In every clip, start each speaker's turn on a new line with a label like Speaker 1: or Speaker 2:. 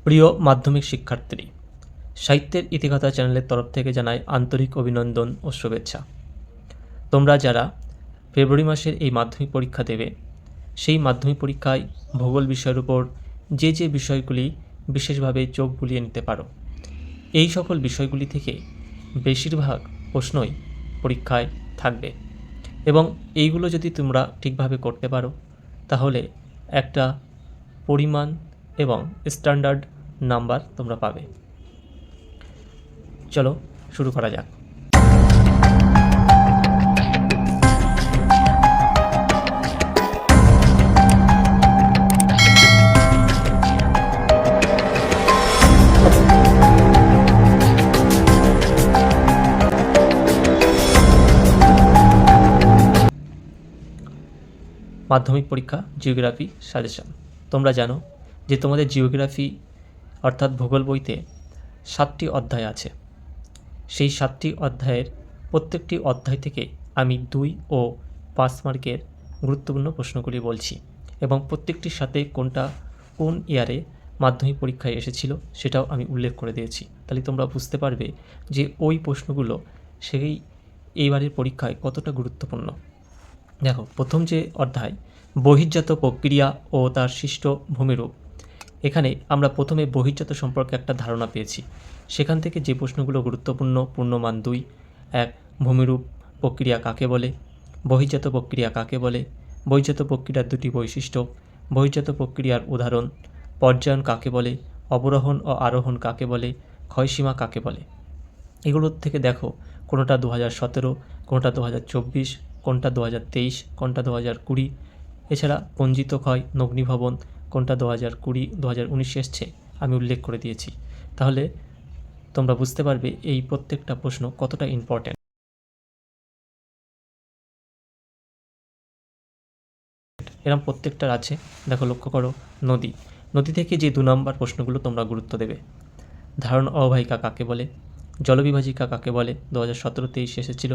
Speaker 1: প্রিয় মাধ্যমিক শিক্ষার্থী, সাহিত্যের ইতিকথা চ্যানেলের তরফ থেকে জানাই আন্তরিক অভিনন্দন ও শুভেচ্ছা। তোমরা যারা ফেব্রুয়ারি মাসের এই মাধ্যমিক পরীক্ষা দেবে, সেই মাধ্যমিক পরীক্ষায় ভূগোল বিষয়ের উপর যে যে বিষয়গুলি বিশেষভাবে চোখ বুলিয়ে নিতে পারো, এই সকল বিষয়গুলি থেকে বেশিরভাগ প্রশ্নই পরীক্ষায় থাকবে এবং এইগুলো যদি তোমরা ঠিকভাবে করতে পারো তাহলে একটা পরিমাণ এবং স্ট্যান্ডার্ড নাম্বার তোমরা পাবে। চলো শুরু করা যাক। মাধ্যমিক পরীক্ষা জিওগ্রাফি সাজেশন। তোমরা জানো যে তোমাদের জিওগ্রাফি অর্থাৎ ভূগোল বইতে 7টি অধ্যায় আছে। সেই 7টি অধ্যায়ের প্রত্যেকটি অধ্যায় থেকে আমি 2 ও 5 মার্কের গুরুত্বপূর্ণ প্রশ্নগুলি বলছি এবং প্রত্যেকটির সাথে কোনটা কোন ইয়ারে মাধ্যমিক পরীক্ষায় এসেছিল সেটাও আমি উল্লেখ করে দিয়েছি। তাহলে তোমরা বুঝতে পারবে যে ওই প্রশ্নগুলো সেই এইবারের পরীক্ষায় কতটা গুরুত্বপূর্ণ। দেখো, প্রথম যে অধ্যায় বহির্জাত প্রক্রিয়া ও তার সৃষ্ট ভূমিরূপ, এখানে আমরা প্রথমে বহির্জাত সম্পর্কে একটা ধারণা পেয়েছি। সেখান থেকে যে প্রশ্নগুলো গুরুত্বপূর্ণ: পূর্ণমান 2, 1 ভূমিরূপ প্রক্রিয়া কাকে বলে, বহির্জাত প্রক্রিয়া কাকে বলে, বহির্জাত প্রক্রিয়ার 2টি বৈশিষ্ট্য, বহির্জাত প্রক্রিয়ার উদাহরণ, পর্যায়ন কাকে বলে, অবরোহণ ও আরোহণ কাকে বলে, ক্ষয়সীমা কাকে বলে। এগুলোর থেকে দেখো কোনোটা 2017, কোনোটা 2024, কোনটা 2023, কোনটা 2020, এছাড়া পঞ্জিত ক্ষয়, নগ্নিভবন কোনটা 2020, 2019 এসছে আমি উল্লেখ করে দিয়েছি। তাহলে তোমরা বুঝতে পারবে এই প্রত্যেকটা প্রশ্ন কতটা ইম্পর্ট্যান্ট। এরকম প্রত্যেকটার আছে। দেখো, লক্ষ্য করো, নদী নদী থেকে যে 2 নম্বর প্রশ্নগুলো তোমরা গুরুত্ব দেবে: ধারণ অববাহিকা কাকে বলে, জলবিভাজিকা কাকে বলে, 2017-23 এসেছিল।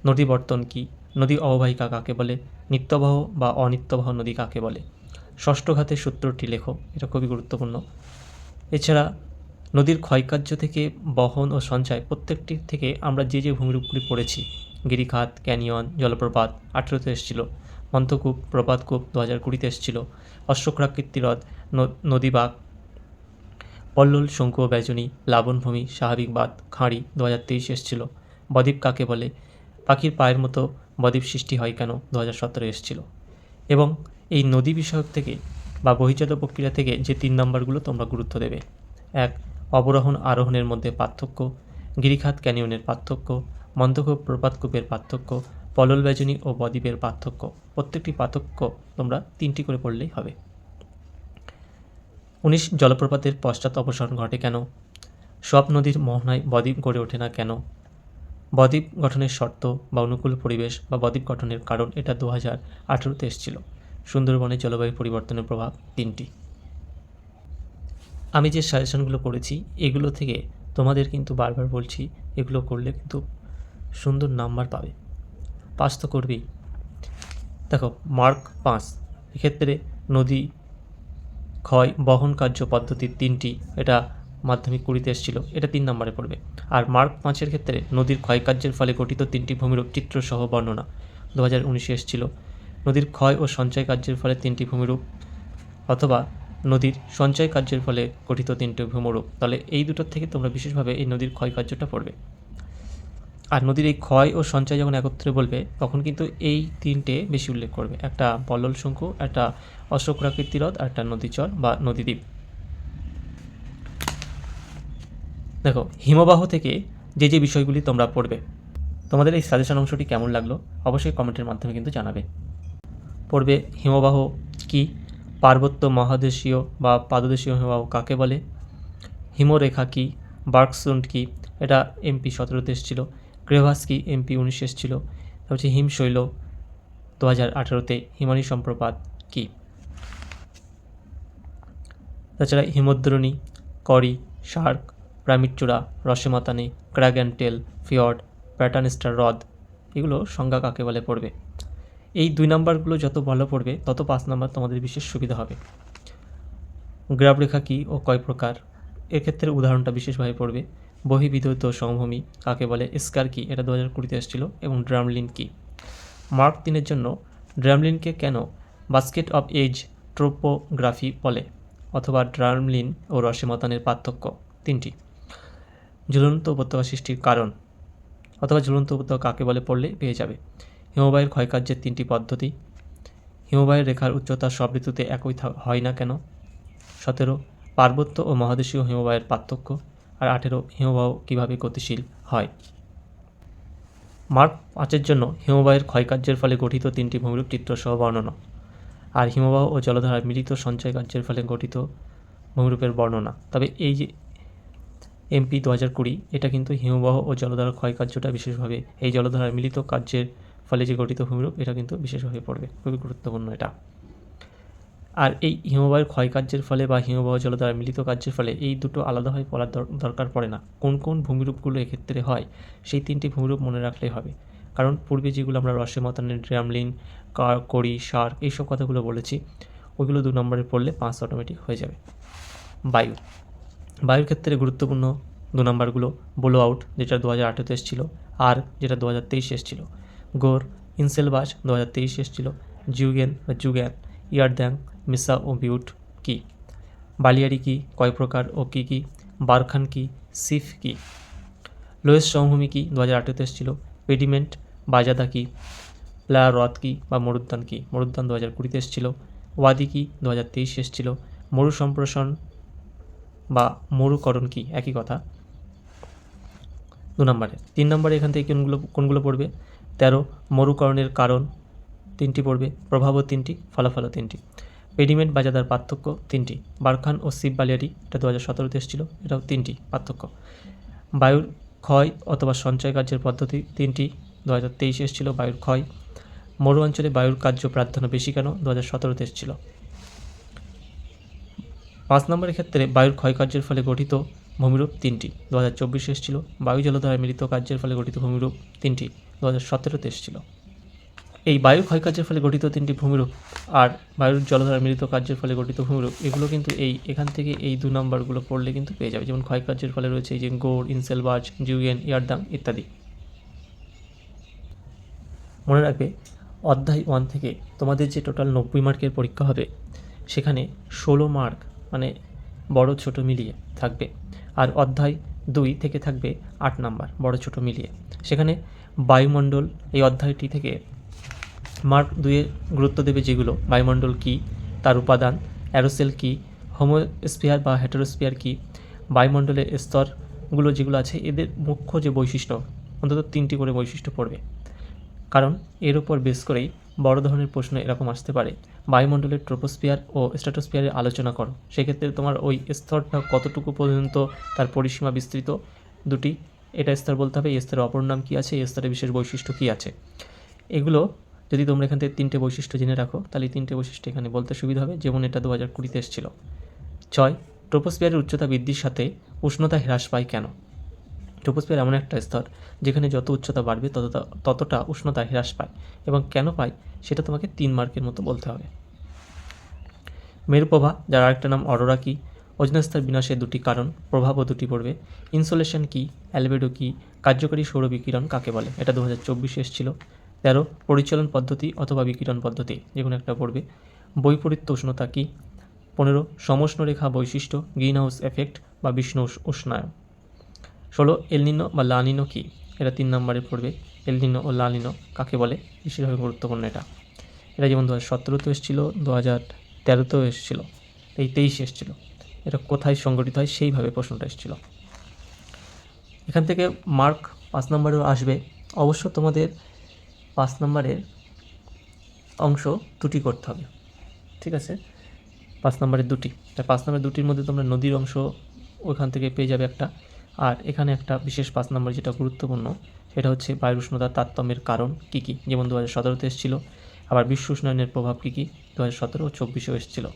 Speaker 1: নদী বর্তন কী, নদী অববাহিকা কাকে বলে, নিত্যবহ বা অনিত্যবহ নদী কাকে বলে, ষষ্ঠ ঘাতের সূত্রটি লেখো, এটা খুবই গুরুত্বপূর্ণ। এছাড়া নদীর ক্ষয়কার্য থেকে বহন ও সঞ্চয় প্রত্যেকটি থেকে আমরা যে যে ভূমিরূপগুলি পড়েছি: গিরিখাত, ক্যানিয়ন, জলপ্রপাত 18তে এসেছিল, মন্থকূপ, প্রপাতকূপ 2020-তে এসেছিল, অশ্বক্ষাকৃতি হ্রদ, নদীবাগ, পল্লল, শঙ্কু ও বেজনী, লাবণভূমি, স্বাভাবিক বাঁধ, খাঁড়ি 2023 এসেছিল, বদ্বীপ কাকে বলে, পাখির পায়ের মতো বদ্বীপ সৃষ্টি হয় কেন 2017 এসেছিল। এবং এই নদী বিষয়ক থেকে বা বহির্জাত প্রক্রিয়া থেকে যে 3 নম্বরগুলো তোমরা গুরুত্ব দেবে: 1 অবরোহণ আরোহণের মধ্যে পার্থক্য, গিরিখাত ক্যানিয়নের পার্থক্য, মন্থকূপ প্রপাতকূপের পার্থক্য, পলল বেজনী ও বদ্বীপের পার্থক্য। প্রত্যেকটি পার্থক্য তোমরা 3টি করে পড়লেই হবে। 19 জলপ্রপাতের পশ্চাৎ অপসারণ ঘটে কেন, সব নদীর মোহনায় বদ্বীপ গড়ে ওঠে না কেন, বদ্বীপ গঠনের শর্ত বা অনুকূল পরিবেশ বা বদ্বীপ গঠনের কারণ, এটা 2018-তে এসেছিল। সুন্দরবনের জলবায়ু পরিবর্তনের প্রভাব 3টি। আমি যে সাজেশনগুলো করেছি এগুলো থেকে তোমাদের কিন্তু বারবার বলছি, এগুলো করলে কিন্তু সুন্দর নাম্বার পাবে, পাস তো করবেই। দেখো, মার্ক 5, এক্ষেত্রে নদী ক্ষয় বহন কার্য পদ্ধতির 3টি, এটা মাধ্যমিক 20-তে এসেছিল, এটা 3 নম্বরে পড়বে। আর মার্ক 5-এর ক্ষেত্রে নদীর ক্ষয়কার্যের ফলে গঠিত 3টি ভূমিরূপ চিত্রসহ বর্ণনা 2019-এ এসেছিল। নদীর ক্ষয় ও সঞ্চয় কার্যের ফলে 3টি ভূমিরূপ, অথবা নদীর সঞ্চয় কার্যের ফলে গঠিত 3টি ভূমিরূপ। তাহলে এই দুটোর থেকে তোমরা বিশেষভাবে এই নদীর ক্ষয় কার্যটা পড়বে। আর নদীর এই ক্ষয় ও সঞ্চয় যখন একত্রে বলবে তখন কিন্তু এই 3টে বেশি উল্লেখ করবে: একটা পল্লল শঙ্কু, একটা অশ্বক্ষাকৃতি হ্রদ, আর একটা নদীচর বা নদীদ্বীপ। দেখো, হিমবাহ থেকে যে যে বিষয়গুলি তোমরা পড়বে, তোমাদের এই সাজেশন অংশটি কেমন লাগলো অবশ্যই কমেন্টের মাধ্যমে কিন্তু জানাবে। পড়বে হিমবাহ কি, পার্বত্য মহাদেশীয় বা পাদদেশীয় হিমবাহ কাকে বলে, হিমরেখা কি, বার্কসুন্ড কি, এটা MP 17-তে এসেছিল, ক্রেভাস কি, MP 19 এসেছিল। হচ্ছে হিমশৈল 2018-তে, হিমানী সম্প্রপাত কি। তাছাড়া হিমদ্রোণী, করি, শার্ক, প্রামিডচূড়া, রসেমাতানি, crag and tail, fjord, paternoster হ্রদ, এগুলো সংজ্ঞা কাকে বলে পড়বে। এই 2 নম্বরগুলো যত ভালো পড়বে তত 5 নম্বর তোমাদের বিশেষ সুবিধা হবে। গ্রাফ রেখা কী ও কয় প্রকার, এক্ষেত্রে উদাহরণটা বিশেষভাবে পড়বে। বহিবিধৌত সমভূমি কাকে বলে, স্কার কি, এটা 2020-তে এসেছিল, এবং ড্রামলিন কি। মার্ক 3-এর জন্য ড্রামলিনকে কেন বাস্কেট অফ এজ ট্রোপোগ্রাফি বলে, অথবা ড্রামলিন ও রসেমতানের পার্থক্য 3টি। ঝুলন্ত উপত্যকা সৃষ্টির কারণ, অথবা ঝুলন্ত উপত্যকা কাকে বলে পড়লে পেয়ে যাবে। হিমবাহের ক্ষয়কার্যের 3টি পদ্ধতি। হিমবাহের রেখার উচ্চতা সব ঋতুতে একই হয় না কেন। 17 পার্বত্য ও মহাদেশীয় হিমবাহের পার্থক্য। আর 18 হিমবাহ কীভাবে গতিশীল হয়। মার্ক 5-এর জন্য হিমবাহের ক্ষয়কার্যের ফলে গঠিত 3টি ভূমিরূপ চিত্রসহ বর্ণনা, আর হিমবাহ ও জলধারার মিলিত সঞ্চয় কার্যের ফলে গঠিত ভূমিরূপের বর্ণনা। তবে এই যে এমপি 2020, এটা কিন্তু হিমবাহ ও জলধারার ক্ষয়কার্যটা বিশেষভাবে, এই জলধারার মিলিত কার্যের ফলে যে গঠিত ভূমিরূপ, এটা কিন্তু বিশেষভাবে পড়বে, খুবই গুরুত্বপূর্ণ এটা। আর এই হিমবাহের ক্ষয়কার্যের ফলে বা হিমবাহ জলধারার মিলিত কার্যের ফলে এই দুটো আলাদাভাবে পড়ার দরকার পড়ে না। কোন কোন ভূমিরূপগুলো এক্ষেত্রে হয়, সেই 3টি ভূমিরূপ মনে রাখলেই হবে। কারণ পূর্বে যেগুলো আমরা রসেমতানের, ড্রামলিন, করি, শার্ক, এইসব কথাগুলো বলেছি, ওইগুলো 2 নম্বরে পড়লে 5 অটোমেটিক হয়ে যাবে। বায়ু, বায়ুর ক্ষেত্রে গুরুত্বপূর্ণ 2 নম্বরগুলো ব্লো আউট, যেটা 2018-তে এসেছিল, আর যেটা 2023-এ এসেছিল। গোর, ইনসেলবাস 2023 এসেছিল। জিউগেন বা জুগ্যান, ইয়ারদ্যাং, মিসা ও বিউট কি। বালিয়ারি কি, কয় প্রকার ও কী কী। বারখান কি, সিফ কি। লোয়েস সমভূমি কি, 2018-তে এসেছিল। পেডিমেন্ট বাজাদা কি। প্লায়া হ্রদ কি বা মরুদ্যান কি, মরুদ্যান 2020-তে এসেছিল। ওয়াদি কি, 2023 এসেছিল। মরু সম্প্রসারণ বা মরুকরণ কি, একই কথা, 2 নম্বরে। 3 নম্বরে এখান থেকে কোনগুলো পড়বে, 13 মরুকরণের কারণ 3টি পড়বে, প্রভাবও 3টি, ফলাফলও 3টি। পেডিমেন্ট বাজাদার পার্থক্য 3টি। বারখান ও সিপ বালিয়ারি, এটা 2017-তে এসেছিল, এটাও 3টি পার্থক্য। বায়ুর ক্ষয় অথবা সঞ্চয় কার্যের পদ্ধতি 3টি, 2023-এ এসেছিল বায়ুর ক্ষয়। মরু অঞ্চলে বায়ুর কার্য প্রাধান্য বেশি কেন, 2017-তে এসেছিল। 5 নম্বরের ক্ষেত্রে বায়ুর ক্ষয়কার্যের ফলে গঠিত ভূমিরূপ 3টি, 2024-এ এসেছিল। বায়ু জলধারার মিলিত কার্যের ফলে গঠিত ভূমিরূপ 3টি, 2017-তে এসেছিল। এই বায়ুর ক্ষয়কার্যের ফলে গঠিত 3টি ভূমিরূপ আর বায়ুর জলধারার মিলিত কার্যের ফলে গঠিত ভূমিরূপ, এগুলো কিন্তু এখান থেকে এই 2 নম্বরগুলো পড়লে কিন্তু পেয়ে যাবে। যেমন ক্ষয়কার্যের ফলে রয়েছে এই যে গোর, ইনসেলবাজ, জিউগেন, ইয়ারদাং ইত্যাদি। মনে রাখবে, অধ্যায় 1 থেকে তোমাদের যে টোটাল 90 মার্কের পরীক্ষা হবে, সেখানে 16 মার্ক মানে বড় ছোট মিলিয়ে থাকবে, আর অধ্যায় 2 থেকে থাকবে 8 নাম্বার বড় ছোট মিলিয়ে। সেখানে বায়ুমণ্ডল এই অধ্যায়টি থেকে মার্ক 2-এ গুরুত্ব দেবে যেগুলো, বায়ুমণ্ডল কী, তার উপাদান, অ্যারোসেল কী, হোমোস্ফিয়ার বা হেটেরোস্ফিয়ার কী, বায়ুমণ্ডলের স্তরগুলো যেগুলো আছে, এদের মুখ্য যে বৈশিষ্ট্য, অন্তত 3টি করে বৈশিষ্ট্য পড়বে। কারণ এর উপর বেস করেই বড় ধরনের প্রশ্ন এরকম আসতে পারে, বায়ুমণ্ডলের ট্রোপোস্ফিয়ার ও স্ট্র্যাটোস্ফিয়ারের আলোচনা করো। সেক্ষেত্রে তোমার ওই স্তরটা কতটুকু পর্যন্ত তার পরিসীমা বিস্তৃত, দুটি, এটা স্তর বলতে হবে, এই স্তরের অপর নাম কী আছে, এই স্তরের বিশেষ বৈশিষ্ট্য কী আছে। এগুলো যদি তোমরা এখান থেকে 3টে বৈশিষ্ট্য জেনে রাখো, তাহলে এই 3টে বৈশিষ্ট্য এখানে বলতে সুবিধা হবে। যেমন এটা 2020-তে এসেছিল। 6 ট্রোপোস্ফিয়ারের উচ্চতা বৃদ্ধির সাথে উষ্ণতা হ্রাস পায় কেন। ট্রোপোস্ফিয়ার এমন একটা স্তর যেখানে যত উচ্চতা বাড়বে ততটা উষ্ণতা হ্রাস পায়, এবং কেন পায় সেটা তোমাকে 3 মার্কের মতো বলতে হবে। মেরুপ্রভা, যার আরেকটা নাম অরোরা কি, অজনস্তর বিনাশের 2টি কারণ, প্রভাবও 2টি পড়বে। ইনসোলেশন কি, অ্যালবেডো কি, কার্যকরী সৌর বিকিরণ কাকে বলে, এটা 2024-এ এসেছিল। 13 পরিচালন পদ্ধতি অথবা বিকিরণ পদ্ধতি, যেকোনো একটা পড়বে। বৈপরীত্য উষ্ণতা কি। 15 সমউষ্ণরেখা বৈশিষ্ট্য, গ্রিন হাউস এফেক্ট বা বিষ্ণু উষ্ণায়ন। 16 এলনিনো বা লানিনো কি, এটা 3 নম্বরে পড়বে। এলনিনো ও লানিনো কাকে বলে, বিশেষভাবে গুরুত্বপূর্ণ এটা। এটা যেমন 2017-তেও এসেছিল, 2013-তেও এসেছিল, এই 23-এ এসেছিল। এটা কোথায় সংগঠিত হয় সেইভাবে প্রশ্নটা এসেছিল। এখান থেকে মার্ক 5 নম্বরেও আসবে। অবশ্য তোমাদের 5 নম্বরের অংশ 2টি করতে হবে, ঠিক আছে, 5 নম্বরের 2টি। তাই 5 নম্বরের 2টির মধ্যে তোমরা নদীর অংশ ওখান থেকে পেয়ে যাবে একটা, আর এখানে একটা বিশেষ 5 নম্বর যেটা গুরুত্বপূর্ণ, সেটা হচ্ছে বায়ুর উষ্ণতার তারতম্যের কারণ কী কী, যেমন 2017-তে এসেছিল। আবার বিশ্ব উষ্ণায়নের প্রভাব কী কী, 2017 ও 24-এও এসেছিল।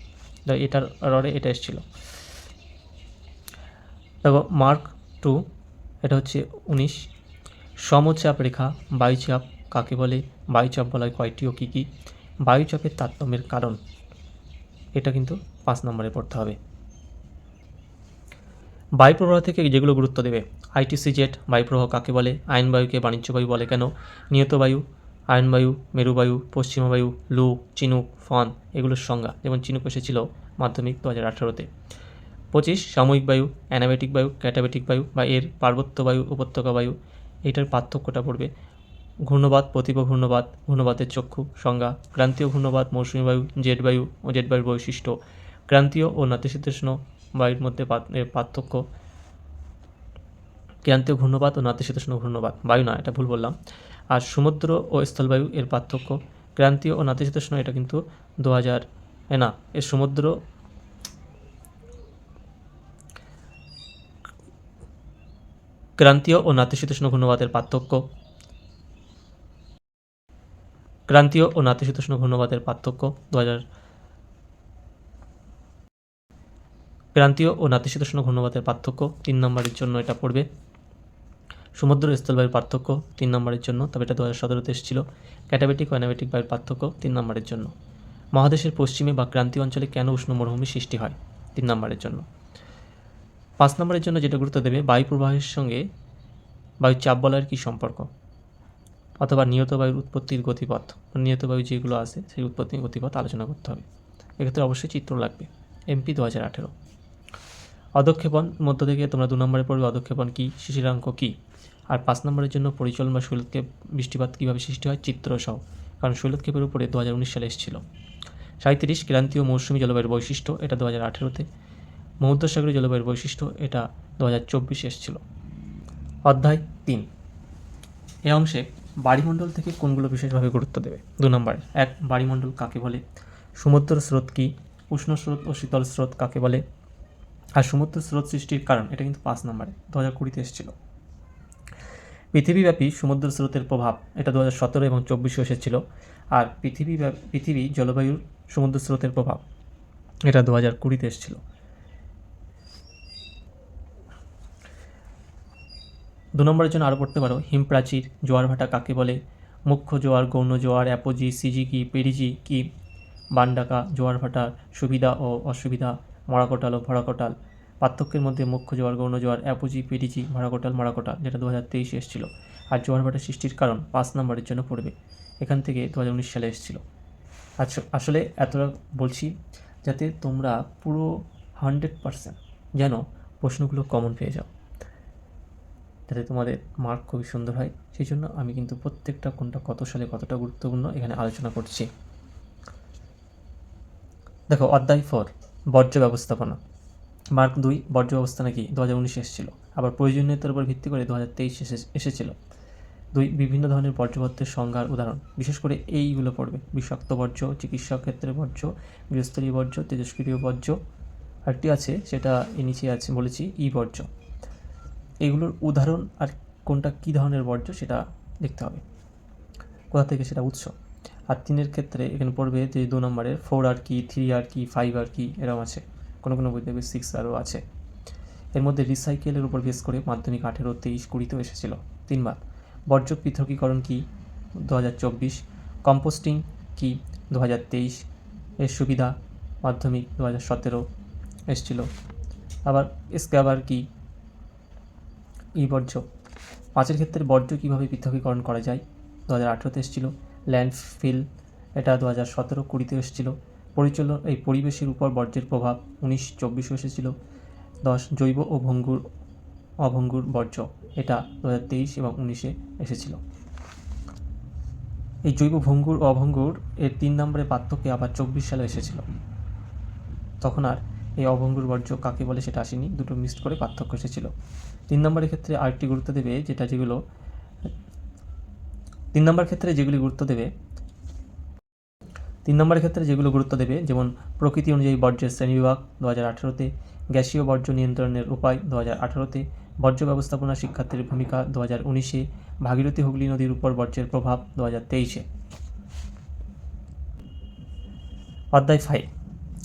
Speaker 1: এটার রডে এটা এসেছিল। দেখো মার্ক 2, এটা হচ্ছে 19 সমচাপ রেখা বায়ুচাপ কাকে বলে, বায়ুচাপ বলা হয় কয়টি ও কী কী, বায়ুচাপের তারতম্যের কারণ, এটা কিন্তু 5 নম্বরে পড়তে হবে। বায়ু প্রবাহ থেকে যেগুলো গুরুত্ব দেবে, আইটিসি জেট বায়ুপ্রবাহ কাকে বলে, আয়ন বায়ুকে বাণিজ্য বায়ু বলে কেন, নিয়ত বায়ু, আয়ন বায়ু, মেরুবায়ু, পশ্চিমা বায়ু, লু, চিনুক, ফন এগুলোর সংজ্ঞা, যেমন চিনুক এসেছিল মাধ্যমিক 2018-তে। 25 সাময়িক বায়ু, অ্যানাবেটিক বায়ু, ক্যাটাবেটিক বায়ু বা এর পার্বত্য বায়ু, উপত্যকা বায়ু, এটার পার্থক্যটা পড়বে। ঘূর্ণবাত, প্রতিপ ঘূর্ণবাত, ঘূর্ণবাতের চক্ষু সংজ্ঞা, ক্রান্তীয় ঘূর্ণবাত, মৌসুমী বায়ু, জেট বায়ু ও জেট বায়ুর বৈশিষ্ট্য, ক্রান্তীয় ও নাতিশীতোষ্ণ বায়ুর মধ্যে পার্থক্য, ক্রান্তীয় ঘূর্ণবাত ও নাতিশীতোষ্ণ ঘূর্ণবাত, বায়ু না, এটা ভুল বললাম। আর সমুদ্র ও স্থলবায়ু এর পার্থক্য, ক্রান্তীয় ও নাতিশীতোষ্ণ এটা কিন্তু 2000 না, এর সমুদ্র ক্রান্তীয় ও নাতিশীতোষ্ণ ঘূর্ণবাতের পার্থক্য, ক্রান্তীয় ও নাতিশীতোষ্ণ ঘূর্ণবাতের পার্থক্য 2000, ক্রান্তীয় ও নাতিশীতোষ্ণ ঘূর্ণবাতের পার্থক্য 3 নম্বরের জন্য এটা পড়বে। সমুদ্র স্থলবায়ুর পার্থক্য 3 নম্বরের জন্য, তবে এটা 2017-তে এসেছিল। ক্যাটাবেটিক ও অ্যানাবেটিক বায়ুর পার্থক্য 3 নম্বরের জন্য। মহাদেশের পশ্চিমে বা ক্রান্তীয় অঞ্চলে কেন উষ্ণ মরুভূমি সৃষ্টি হয় 3 নম্বরের জন্য। 5 নম্বরের জন্য যেটা গুরুত্ব দেবে, বায়ু প্রবাহের সঙ্গে বায়ুর চাপ বলয়ের কী সম্পর্ক, অথবা নিয়ত বায়ুর উৎপত্তির গতিপথ, নিয়ত বায়ু যেগুলো আছে সেই উৎপত্তি গতিপথ আলোচনা করতে হবে। এক্ষেত্রে অবশ্যই চিত্র লাগবে। এমপি 2018। অধক্ষেপণ মধ্য থেকে তোমরা 2 নম্বরে পড়বে অধক্ষেপণ কী, শিশিরাঙ্ক কী। আর 5 নম্বরের জন্য পরিচলন বা শৈলক্ষেপ বৃষ্টিপাত কীভাবে সৃষ্টি হয় চিত্রসহ, কারণ শৈলক্ষেপের উপরে 2019 সালে এসেছিল। 37 ক্রান্তীয় মৌসুমী জলবায়ুর বৈশিষ্ট্য, এটা 2018-তে। ভূমধ্যসাগরীয় জলবায়ুর বৈশিষ্ট্য, এটা 2024 এসেছিল। অধ্যায় 3। এই অংশে বায়ুমণ্ডল থেকে কোনগুলো বিশেষভাবে গুরুত্ব দেবে। 2 নম্বরে 1 বায়ুমণ্ডল কাকে বলে, সমুদ্র স্রোত কী, উষ্ণ স্রোত ও শীতল স্রোত কাকে বলে, আর সমুদ্র স্রোত সৃষ্টির কারণ, এটা কিন্তু 5 নম্বরে 2020-তে এসেছিল। পৃথিবীব্যাপী সমুদ্র স্রোতের প্রভাব, এটা 2017 এবং 24-এ এসেছিল। আর পৃথিবী জলবায়ুর সমুদ্র স্রোতের প্রভাব, এটা 2020-তে এসেছিল। 2 নম্বরের জন্য আরও পড়তে পারো হিমপ্রাচীর, জোয়ার ভাটা কাকে বলে, মুখ্য জোয়ার, গৌণ জোয়ার, অ্যাপোজি, সিজি কি, পেরিজি কি, বানডাকা, জোয়ার ভাটার সুবিধা ও অসুবিধা, মরাকোটাল ও ভরাকোটাল, পার্থক্যের মধ্যে মুখ্য জোয়ার, গৌণ জোয়ার, অ্যাপোজি, পেরিজি, ভরাকোটাল, মরাকোটাল, যেটা 2023-এ এসেছিল। আর জোয়ার ভাটার সৃষ্টির কারণ 5 নম্বরের জন্য পড়বে, এখান থেকে 2019 সালে এসেছিল। আচ্ছা, আসলে এতটা বলছি যাতে তোমরা পুরো 100% যেন প্রশ্নগুলো কমন পেয়ে যাও, যাতে তোমাদের মার্ক খুবই সুন্দর হয়। সেই জন্য আমি কিন্তু প্রত্যেকটা কোনটা কত সালে কতটা গুরুত্বপূর্ণ এখানে আলোচনা করছি। দেখো, অধ্যায় 4 বর্জ্য ব্যবস্থাপনা। মার্ক 2 বর্জ্য ব্যবস্থাপনা কি 2019 এসেছিল, আবার প্রয়োজনীয়তার উপর ভিত্তি করে 2023 এসেছিল। 2 বিভিন্ন ধরনের বর্জ্যপদার্থের সংজ্ঞার উদাহরণ, বিশেষ করে এইগুলো পড়বে: বিষাক্ত বর্জ্য, চিকিৎসা ক্ষেত্রে বর্জ্য, গৃহস্থলীয় বর্জ্য, তেজস্ক্রিয় বর্জ্য, আরেকটি আছে সেটা এর নিচে আছে বলেছি ই বর্জ্য। এগুলোর উদাহরণ আর কোনটা কী ধরনের বর্জ্য সেটা দেখতে হবে, কোথা থেকে সেটা উৎস। আর 3-এর ক্ষেত্রে এখানে পড়বে যে 2 নম্বরের 4 আর কি, 3 আর কি, 5 আর কি, এরকম আছে। কোনো কোনো বই দেখবে 6 আরও আছে। এর মধ্যে রিসাইকেলের উপর বেস করে মাধ্যমিক 18, 23, 20-তেও এসেছিল 3 বার। বর্জ্য পৃথকীকরণ কি 2024, কম্পোস্টিং কি 2023, এর সুবিধা মাধ্যমিক 2017 এসেছিল। আবার স্ক্যাবার কি, ই বর্জ্য। 5-এর ক্ষেত্রে বর্জ্য কীভাবে পৃথকীকরণ করা যায় 2018-তে এসেছিল। ল্যান্ডফিল, এটা 2017, 20-তেও এসেছিল। পরিবেশের উপর বর্জ্যের প্রভাব 19-24 এসেছিল। 10 জৈব ও অভঙ্গুর বর্জ্য, এটা 2023 এবং 19-এ এসেছিল। এই জৈব ভঙ্গুর ও অভঙ্গুর এর 3 নম্বরের পার্থক্যে আবার 24 সালে এসেছিল। তখন আর এই অভঙ্গুর বর্জ্য কাকে বলে সেটা আসেনি, দুটো মিক্সড করে পার্থক্য এসেছিল। 3 নম্বরের ক্ষেত্রে আরেকটি গুরুত্ব দেবে, যেগুলো 3 নম্বরের ক্ষেত্রে যেগুলি গুরুত্ব দেবে, 3 নম্বরের ক্ষেত্রে যেগুলো গুরুত্ব দেবে, যেমন প্রকৃতি অনুযায়ী বর্জ্যের শ্রেণীবিভাগ 2018-তে, গ্যাসীয় বর্জ্য নিয়ন্ত্রণের উপায় 2018-তে, বর্জ্য ব্যবস্থাপনা শিক্ষার্থীর ভূমিকা 2019-এ, ভাগীরথী হুগলি নদীর উপর বর্জ্যের প্রভাব 2023-এ। অধ্যায় 5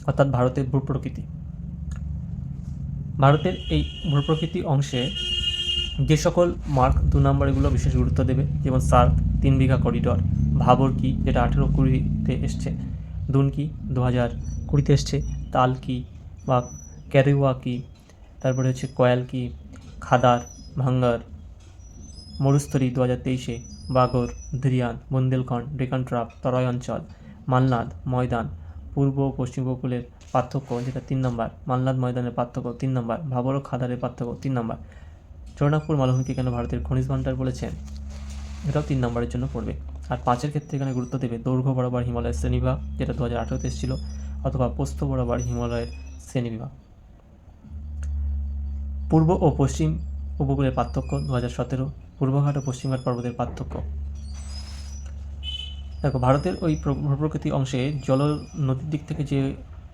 Speaker 1: অর্থাৎ ভারতের ভূপ্রকৃতি। ভারতের এই ভূপ্রকৃতি অংশে যে সকল মার্ক 2 নম্বরগুলো বিশেষ গুরুত্ব দেবে, যেমন সার্ক 3 বিঘা করিডর, ভাবর কি যেটা 18-20-তে এসছে, দুন কি 2020-তে এসছে, তাল কি বা ক্যারেওয়া কি, তারপরে হচ্ছে কয়াল কি, খাদার, ভাঙ্গার, মরুস্থলী 2023-এ, বাগর, ধৃয়ান, বুন্দেলখণ্ড, ডেকান ট্রাপ, তরাই অঞ্চল, মালনাদ, ময়দান, পূর্ব ও পশ্চিম উপকূলের পার্থক্য যেটা 3 নম্বর, মালনাদ ময়দানের পার্থক্য 3 নম্বর, ভাবর ও খাদারের পার্থক্য 3 নম্বর, চরনাগপুর মালভূমিকে কেন ভারতের খনিজ ভাণ্ডার বলেছেন, এটাও 3 নম্বরের জন্য পড়বে। আর 5-এর ক্ষেত্রে এখানে গুরুত্ব দেবে দৈর্ঘ্য বরাবর হিমালয়ের শ্রেণীবিভাগ, যেটা 2018-তে এসেছিল, অথবা প্রস্থ বরাবর হিমালয়ের শ্রেণীবিভাগ। পূর্ব ও পশ্চিম উপকূলের পার্থক্য 2017, পূর্বঘাট ও পশ্চিমঘাট পর্বতের পার্থক্য। দেখো, ভারতের ওই ভূপ্রকৃতি অংশে জল নদীর দিক থেকে যে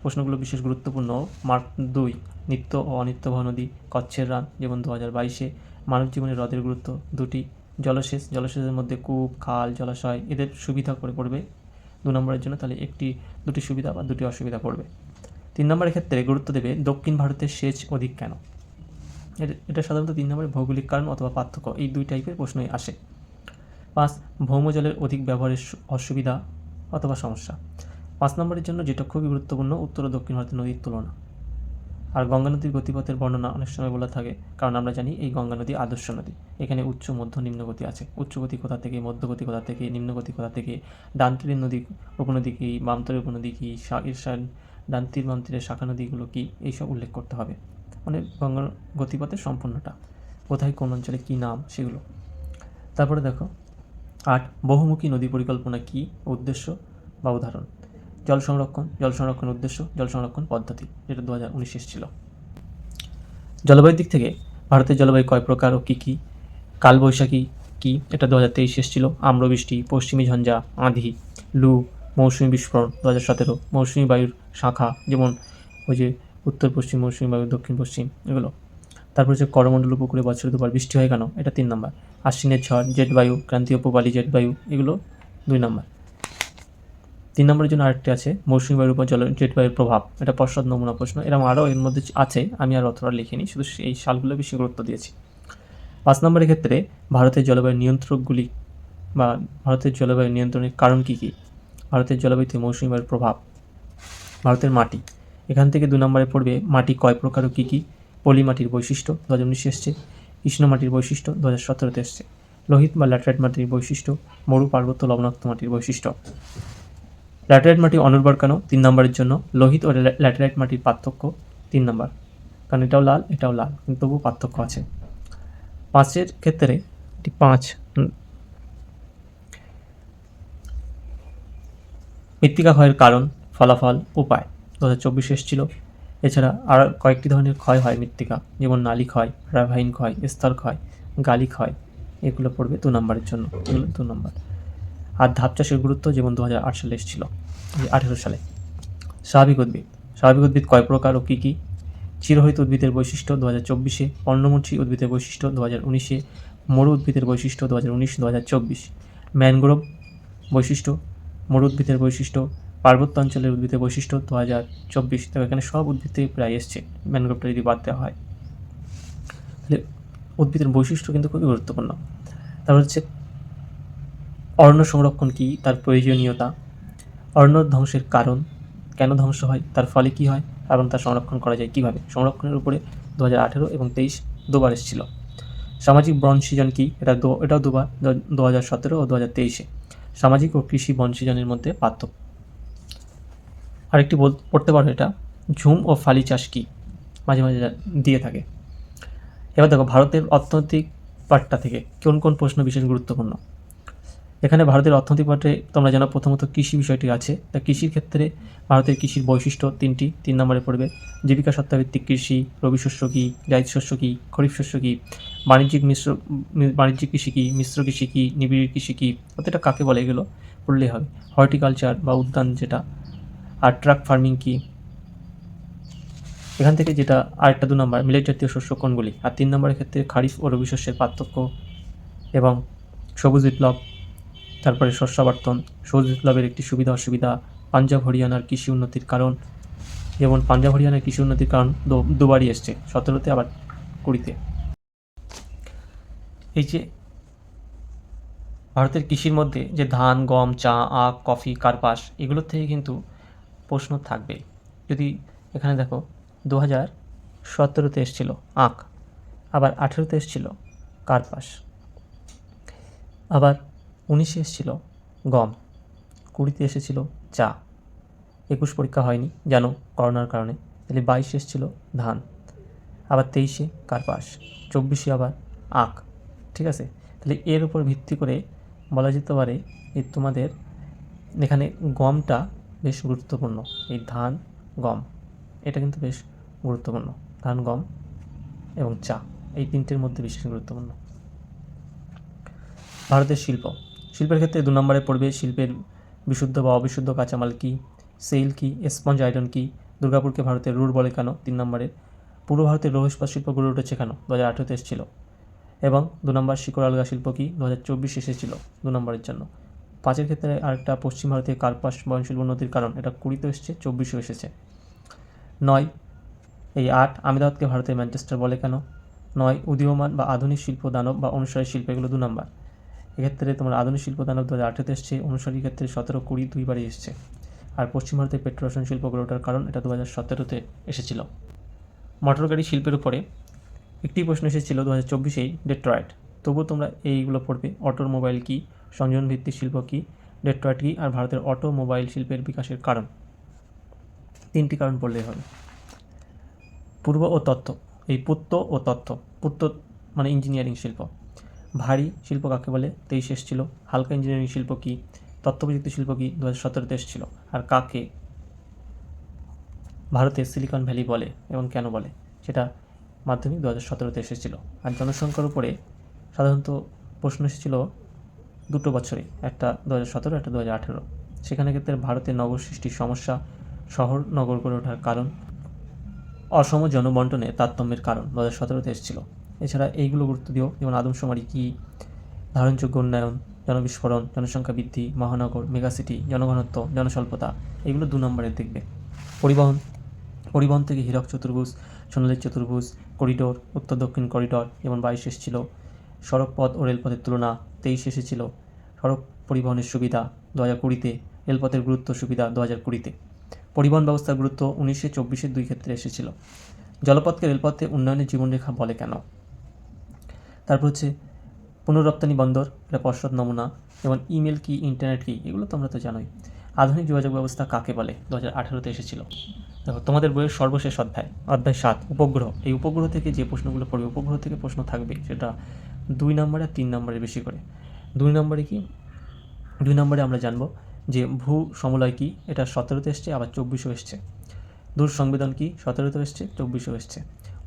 Speaker 1: প্রশ্নগুলো বিশেষ গুরুত্বপূর্ণ, মার্ক 2, নিত্য ও অনিত্যবহ নদী, কচ্ছের রান, যেমন 2022-এ, মানব জীবনে হ্রদের গুরুত্ব 2টি, জলসেচের মধ্যে কূপ, খাল, জলাশয়, এদের সুবিধা করে পড়বে 2 নম্বরের জন্য, তাহলে 2টি সুবিধা বা 2টি অসুবিধা পড়বে। 3 নম্বরের ক্ষেত্রে গুরুত্ব দেবে দক্ষিণ ভারতের সেচ অধিক কেন, এটা সাধারণত 3 নম্বরের ভৌগোলিক কারণ অথবা পার্থক্য, এই 2 টাইপের প্রশ্নই আসে। 5, ভৌমজলের অধিক ব্যবহারের অসুবিধা অথবা সমস্যা। 5 নম্বরের জন্য যেটা খুবই গুরুত্বপূর্ণ, উত্তর ও দক্ষিণ ভারতের নদীর তুলনা। আর গঙ্গা নদীর গতিপথের বর্ণনা অনেক সময় বলা থাকে, কারণ আমরা জানি এই গঙ্গা নদী আদর্শ নদী, এখানে উচ্চ, মধ্য, নিম্ন গতি আছে। উচ্চ গতি কোথা থেকে, মধ্য গতি কোথা থেকে, নিম্ন গতি কোথা থেকে, ডান তীরের নদী উপনদী কী, বাম তীরের উপনদী কী, ডান তীর বাম তীরের শাখা নদীগুলো কী, এইসব উল্লেখ করতে হবে। মানে গঙ্গার গতিপথের সম্পূর্ণটা, কোথায় কোন অঞ্চলে কী নাম, সেগুলো। তারপরে দেখো 8, বহুমুখী নদী পরিকল্পনা কী, উদ্দেশ্য বা উদাহরণ। জল সংরক্ষণ উদ্দেশ্য, জল সংরক্ষণ পদ্ধতি, যেটা 2019 এসেছিল। জলবায়ুর দিক থেকে ভারতের জলবায়ু কয় প্রকার ও কী কী। কালবৈশাখী কী, এটা 2023 এসেছিল। আম্রবৃষ্টি, পশ্চিমী ঝঞ্ঝা, আঁধি, লু, মৌসুমী বিস্ফোরণ 2017। মৌসুমী বায়ুর শাখা, যেমন ওই যে উত্তর পশ্চিম মৌসুমী বায়ু, দক্ষিণ পশ্চিম, এগুলো। তারপর হচ্ছে করমণ্ডল উপকূলে বছরে 2বার বৃষ্টি হয় কেন, এটা 3 নম্বর। আশ্বিনের ঝড়, জেট বায়ু, ক্রান্তীয় পূবালি জেট বায়ু, এগুলো 2 নম্বর। 3 নম্বরের জন্য আরেকটি আছে, মৌসুমী বায়ুর উপর জেট বায়ুর প্রভাব, এটা পশ্চাৎ নমুনা প্রশ্ন। এরকম আরও এর মধ্যে আছে, আমি আর অতটা লিখিনি, শুধু এই সালগুলো বেশি গুরুত্ব দিয়েছি। 5 নম্বরের ক্ষেত্রে ভারতের জলবায়ু নিয়ন্ত্রকগুলি বা ভারতের জলবায়ু নিয়ন্ত্রণের কারণ কী কী। ভারতের জলবায়ুতে মৌসুমী বায়ুর প্রভাব। ভারতের মাটি, এখান থেকে 2 নম্বরে পড়বে মাটি কয় প্রকার ও কী কী। পলি মাটির বৈশিষ্ট্য 2019 এসছে। কৃষ্ণ মাটির বৈশিষ্ট্য 2017-তে এসছে। লোহিত বা ল্যাটেরাইট মাটির বৈশিষ্ট্য, মরু পার্বত্য লবণাক্ত মাটির বৈশিষ্ট্য। ল্যাটেরাইট মাটি অনুর্বর কেন, 3 নম্বরের জন্য। লোহিত ও ল্যাটেরাইট মাটির পার্থক্য 3 নম্বর, কারণ এটাও লাল এটাও লাল, কিন্তু তবু পার্থক্য আছে। 5-এর ক্ষেত্রে 5, মৃত্তিকা ক্ষয়ের কারণ, ফলাফল, উপায় 2024 এসেছিল। এছাড়া আর কয়েকটি ধরনের ক্ষয় হয় মৃত্তিকা, যেমন নালী ক্ষয়, রাভাইন ক্ষয়, স্তর ক্ষয়, গালি ক্ষয়, এগুলো পড়বে 2 নম্বরের জন্য, এগুলো 2 নম্বর। আর ধাপ চাষের গুরুত্ব, যেমন 2008 সালে এসেছিল, 18 সালে। স্বাভাবিক উদ্ভিদ কয় প্রকার ও কী কী। চিরহরিত উদ্ভিদের বৈশিষ্ট্য 2024-এ। পর্ণমোচী উদ্ভিদের বৈশিষ্ট্য 2019-এ। মরু উদ্ভিদের বৈশিষ্ট্য 2019-2024। ম্যানগ্রোভ বৈশিষ্ট্য, মরু উদ্ভিদের বৈশিষ্ট্য, পার্বত্য অঞ্চলের উদ্ভিদের বৈশিষ্ট্য 2024। তো এখানে সব উদ্ভিদ থেকে প্রায় এসছে, ম্যানগ্রোভটা যদি বাদ দেওয়া হয়। তাহলে উদ্ভিদের বৈশিষ্ট্য কিন্তু খুবই গুরুত্বপূর্ণ। তারপর হচ্ছে অরণ্য সংরক্ষণ কী, তার প্রয়োজনীয়তা। অরণ্য ধ্বংসের কারণ, কেন ধ্বংস হয়, তার ফলে কী হয়, এবং তার সংরক্ষণ করা যায় কীভাবে। সংরক্ষণের উপরে 2018 এবং 23 2বার এসেছিল। সামাজিক বন সৃজন কী, এটাও 2বার, 2017 ও 2023-এ। সামাজিক ও কৃষি বন সৃজনের মধ্যে পার্থক্য। আরেকটি পড়তে পারো, এটা ঝুম ও ফালি চাষ কী, মাঝে মাঝে দিয়ে থাকে। এবার দেখো ভারতের অর্থনৈতিক পার্টটা থেকে কোন কোন প্রশ্ন বিশেষ গুরুত্বপূর্ণ। এখানে ভারতের অর্থনৈতিক পার্টে তোমরা জানো প্রথমত কৃষি বিষয়টি আছে। তা কৃষির ক্ষেত্রে ভারতের কৃষির বৈশিষ্ট্য 3টি, 3 নম্বরে পড়বে। জীবিকা সত্তাভিত্তিক কৃষি, রবি শস্য কী, জায়িদ শস্য কী, খরিফ শস্য কী, বাণিজ্যিক কৃষি কী, মিশ্র কৃষি কী, নিবিড় কৃষি কী, প্রত্যেকটা কাকে বলে এগুলো পড়লেই হবে। হর্টিকালচার বা উদ্যান যেটা, আর ট্রাক ফার্মিং কী। এখান থেকে যেটা আরেকটা 2 নম্বর, মিলেট জাতীয় শস্য কোনগুলি। আর 3 নম্বরের ক্ষেত্রে খারিফ ও রবি শস্যের পার্থক্য এবং সবুজ বিপ্লব, তারপরে শস্যাবর্তন, সবুজ বিপ্লবের একটি সুবিধা অসুবিধা, পাঞ্জাব হরিয়ানার কৃষি উন্নতির কারণ, যেমন পাঞ্জাব হরিয়ানার কৃষি উন্নতির কারণ 2বারই এসছে, 17-তে আবার 20-তে। এই যে ভারতের কৃষির মধ্যে যে ধান, গম, চা, আখ, কফি, কার্পাস, এগুলোর থেকে কিন্তু প্রশ্ন থাকবে। যদি এখানে দেখো 2000 17তে এসেছিল আখ, আবার 18তে এসেছিল কার্পাস, আবার 19-এ এসেছিল গম, 20-তে এসেছিল চা, 21 পরীক্ষা হয়নি জানো করোনার কারণে, তাহলে 22-এ এসেছিল ধান, আবার 23-এ কার্পাস, 24-এ আবার আখ। ঠিক আছে, তাহলে এর উপর ভিত্তি করে বলা যেতে পারে যে তোমাদের এখানে গমটা বেশ গুরুত্বপূর্ণ। এই ধান গম এটা কিন্তু বেশ গুরুত্বপূর্ণ, ধান গম এবং চা এই তিনটের মধ্যে বিশেষ গুরুত্বপূর্ণ। ভারতের শিল্প, শিল্পের ক্ষেত্রে 2 নম্বরে পড়বে শিল্পের বিশুদ্ধ বা অবিশুদ্ধ কাঁচামাল কী, সেল কী, স্পঞ্জ আয়রন কী, দুর্গাপুরকে ভারতের রুর বলে কেন 3 নম্বরে, পূর্ব ভারতের লৌহ ইস্পাত শিল্প গড়ে উঠেছে কেন 2018-তে এসেছিল, এবং 2 নম্বর শিকড় আলগা শিল্প কি 2024 এসেছিল 2 নম্বরের জন্য। 5-এর ক্ষেত্রে আরেকটা পশ্চিম ভারতের কার্পাস বয়নশীল উন্নতির কারণ, এটা 20-তেও এসেছে 24-এও এসেছে। 9 এই 8 আহমেদাবাদকে ভারতের ম্যানচেস্টার বলে কেন, 9 উদীয়মান বা আধুনিক শিল্প দানব বা অনুসারী শিল্প, এগুলো 2 নম্বর। এক্ষেত্রে তোমার আধুনিক শিল্প দানব 2018-তে এসছে, অনুসারীর ক্ষেত্রে 17, 20 দুইবারই এসছে। আর পশ্চিম ভারতের পেট্রো রসায়ন শিল্প গড়ে ওঠার কারণ, এটা 2017-তে এসেছিল। মোটর গাড়ি শিল্পের উপরে একটি প্রশ্ন এসেছিল 2024-এই ডেট্রয়েট, তবুও তোমরা এইগুলো পড়বে। অটোমোবাইল কী, সংযোজন ভিত্তিক শিল্প কী, ডেট্রয়েট কী, আর ভারতের অটোমোবাইল শিল্পের বিকাশের কারণ। 3টি কারণ পড়লেই হবে। পূর্ব ও তথ্য, এই পূর্ত ও তথ্য, পূর্ত মানে ইঞ্জিনিয়ারিং শিল্প। ভারী শিল্প কাকে বলে 23 এসেছিল। হালকা ইঞ্জিনিয়ারিং শিল্প কী, তথ্য প্রযুক্তি শিল্প কী 2017-তে এসেছিল। আর কাকে ভারতের সিলিকন ভ্যালি বলে এবং কেন বলে সেটা মাধ্যমিক 2017-তে এসেছিল। আর জনসংখ্যার উপরে সাধারণত প্রশ্ন এসেছিল 2 বছরে, একটা 2017, একটা 2018। সেখানে ক্ষেত্রে ভারতের নগর সৃষ্টির সমস্যা, শহর নগর গড়ে ওঠার কারণ, অসম জনবন্টনে তারতম্যের কারণ 2017-তে এসেছিল। এছাড়া এইগুলো গুরুত্ব দিও, যেমন আদমশুমারি কী, ধারণযোগ্য উন্নয়ন, জনবিস্ফোরণ, জনসংখ্যা বৃদ্ধি, মহানগর, মেগাসিটি, জনঘনত্ব, জনস্বল্পতা, এগুলো 2 নম্বরের দেখবে। পরিবহন থেকে হীরক চতুর্ভুজ, সোনালী চতুর্ভুজ, করিডোর, উত্তর দক্ষিণ করিডোর যেমন 22 এসেছিল। সড়ক পথ ও রেলপথের তুলনা 23 এসেছিল। সড়ক পরিবহনের সুবিধা 2020-তে, রেলপথের গুরুত্ব সুবিধা 2020-তে। পরিবহন ব্যবস্থার গুরুত্ব 19-এ, 24-এর 2 ক্ষেত্রে এসেছিল। জলপথকে রেলপথে উন্নয়নের জীবনরেখা বলে কেন। তারপর হচ্ছে পুনরপ্তানি বন্দর, এটা পর্ষদ নমুনা, যেমন ইমেল কি, ইন্টারনেট কি, এগুলো তোমরা তো জানোই। আধুনিক যোগাযোগ ব্যবস্থা কাকে বলে 2018-তে এসেছিল। দেখো তোমাদের বইয়ের সর্বশেষ অধ্যায় 7 উপগ্রহ, এই উপগ্রহ থেকে যে প্রশ্নগুলো পড়বে, উপগ্রহ থেকে প্রশ্ন থাকবে, সেটা 2 নম্বরে আর 3 নম্বরে বেশি করে। 2 নম্বরে কি, 2 নম্বরে আমরা জানবো যে ভূ সমলয় কি, এটা 17-তে এসছে, আবার 24-এও এসছে। দূর সংবেদন কি, 17-তেও এসছে, 24-এও এসছে।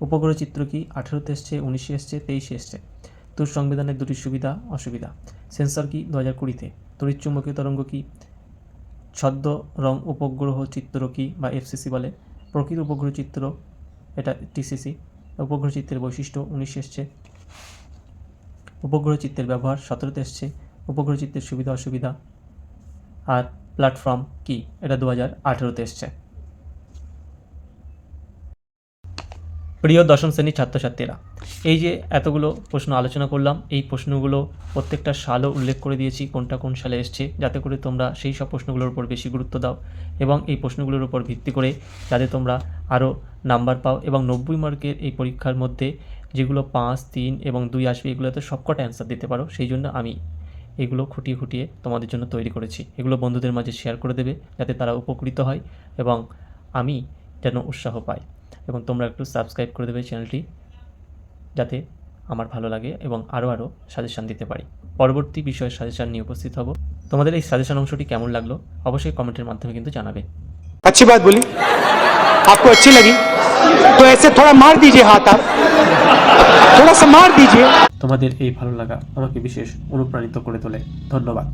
Speaker 1: উপগ্রহ চিত্র কি, 18-তে এসছে, 19-এ এসছে, 23-এ এসছে। দূর সংবেদনের 2টি সুবিধা অসুবিধা। সেন্সর কি 2020-তে। তড়িৎ চুম্বকীয় তরঙ্গ কি, ছদ্ম রং উপগ্রহ চিত্র কি বা এফসিসি বলে। প্রকৃত উপগ্রহ চিত্র, এটা টিসিসি। উপগ্রহ চিত্রের বৈশিষ্ট্য 19-এ এসছে। উপগ্রহ চিত্রের ব্যবহার 17-তে এসছে। উপগ্রহ চিত্রের সুবিধা অসুবিধা। আর প্ল্যাটফর্ম কি, এটা 2018-তে এসছে। প্রিয় 10ম শ্রেণীর ছাত্রছাত্রীরা, এই যে এতগুলো প্রশ্ন আলোচনা করলাম, এই প্রশ্নগুলো প্রত্যেকটা সালও উল্লেখ করে দিয়েছি কোনটা কোন সালে এসছে, যাতে করে তোমরা সেই সব প্রশ্নগুলোর উপর বেশি গুরুত্ব দাও এবং এই প্রশ্নগুলোর উপর ভিত্তি করে যাতে তোমরা আরও নাম্বার পাও এবং 90 মার্কের এই পরীক্ষার মধ্যে যেগুলো 5, 3 এবং 2 আসবে, এগুলোতে সবকটা অ্যান্সার দিতে পারো। সেই জন্য আমি এগুলো খুঁটিয়ে খুঁটিয়ে তোমাদের জন্য তৈরি করেছি। এগুলো বন্ধুদের মাঝে শেয়ার করে দেবে যাতে তারা উপকৃত হয় এবং আমি যেন উৎসাহ পাই। এবং তোমরা একটু সাবস্ক্রাইব করে দেবে চ্যানেলটি, যাতে আমার ভালো লাগে এবং আরও সাজেশান দিতে পারি। পরবর্তী বিষয়ের সাজেশান নিয়ে উপস্থিত হব। তোমাদের এই সাজেশান অংশটি কেমন লাগলো অবশ্যই কমেন্টের মাধ্যমে কিন্তু জানাবে।
Speaker 2: अच्छी बात बोली, आपको अच्छी लगी तो ऐसे थोड़ा मार दीजिए हाथ, आप थोड़ा सा मार दीजिए।
Speaker 1: তোমাদের এই ভালো লাগা আমাকে বিশেষ অনুপ্রাণিত করে তোলে। ধন্যবাদ।